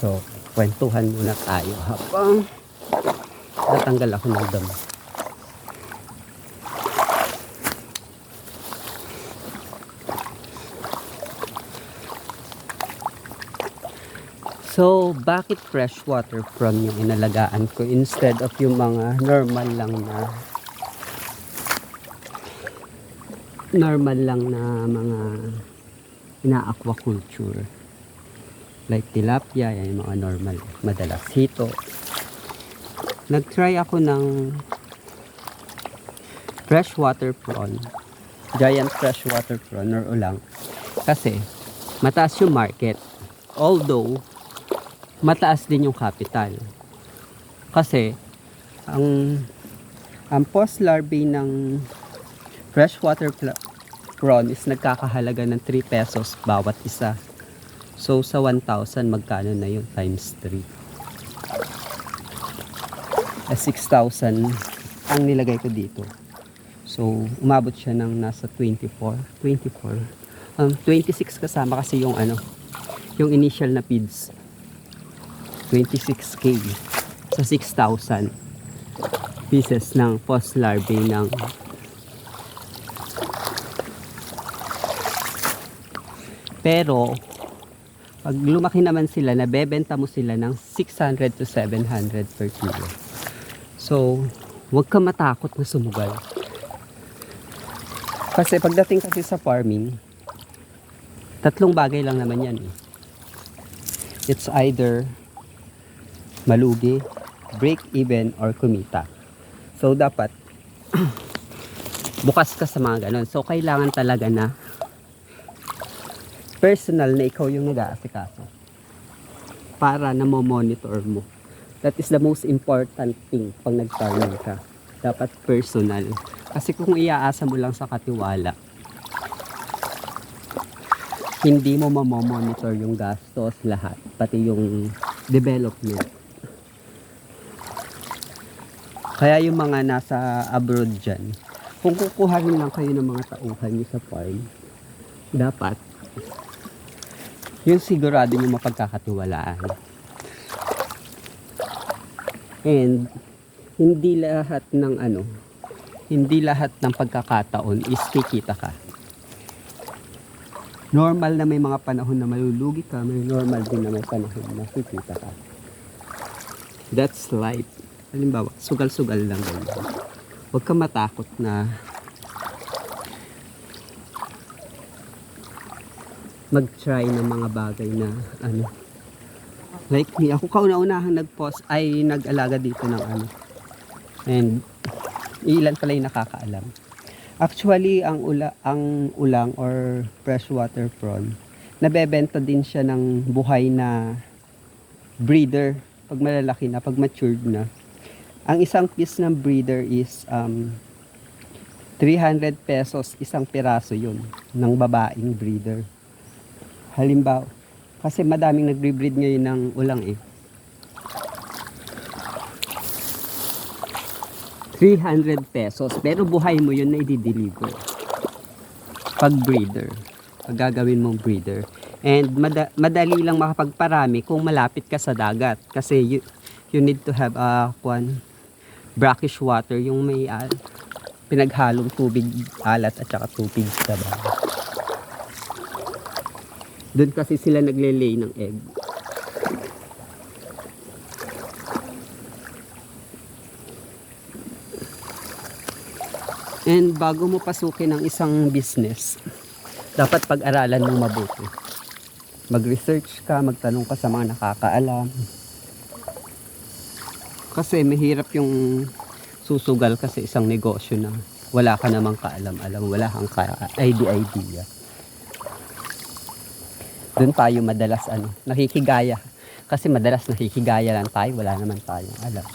So, kwentuhan muna tayo habang natanggal ako ng damo. So, bakit freshwater prawn yung inalagaan ko instead of yung mga normal lang na mga ina-aquaculture? Like tilapia, yan yung mga normal. Madalas hito. Nag-try ako ng freshwater prawn. Giant freshwater prawn or ulang. Kasi, mataas yung market. Although, mataas din yung capital. Kasi, ang post larvae ng freshwater prawn is nagkakahalaga ng 3 pesos bawat isa. So, sa 1,000, magkano na yun? Times 3. 6,000 ang nilagay ko dito. So, umabot siya ng nasa 26 kasama kasi yung yung initial na feeds. 26K sa 6,000 pieces ng post larvae ng pero pag lumaki naman sila, nabebenta mo sila ng 600 to 700 per kilo. So, huwag ka matakot na sumugal. Kasi pagdating kasi sa farming, 3 bagay lang naman yan. It's either malugi, break even, or kumita. So, dapat bukas ka sa mga ganon. So, kailangan talaga na personal na ikaw yung nag-aasikaso para na monitor mo. That is the most important thing pag nag-farming ka. Dapat personal. Kasi kung iaasa mo lang sa katiwala, hindi mo mamomonitor yung gastos lahat, pati yung development. Kaya yung mga nasa abroad dyan, kung kukuhanin lang kayo ng mga tauhan nyo sa farm, dapat yung sigurado nyo mapagkakatiwalaan. And hindi lahat ng pagkakataon is kikita ka. Normal na may mga panahon na malulugi ka, may normal din na may panahon na kikita ka. That's life. Halimbawa, sugal-sugal lang ganyan. Huwag ka matakot na mag-try ng mga bagay na like me, ako kauna-unahang nag-post ay nag-alaga dito ng and ilan pala yung nakakaalam. Actually, ang ulang or freshwater prawn, nabebenta din siya ng buhay na breeder pag malalaki na, pag matured na. Ang isang piece ng breeder is 300 pesos isang piraso yun ng babaeng breeder. Halimbawa, kasi madaming nagre-breed ngayon ng ulang 300 pesos, pero buhay mo yun na i-deliver pag breeder, pag gagawin mong breeder. And madali lang makapagparami kung malapit ka sa dagat, kasi you need to have brackish water, yung may pinaghalong tubig alat at saka tubig sa bahay. Doon kasi sila nagle-lay ng egg. And bago mo pasukin ang isang business, dapat pag-aralan mo mabuti. Mag-research ka, magtanong ka sa mga nakakaalam. Kasi mahirap yung susugal ka sa isang negosyo na wala ka namang kaalam-alam, wala kang idea. Doon tayo madalas nakikigaya. Kasi madalas nakikigaya lang tayo, wala naman tayong alam.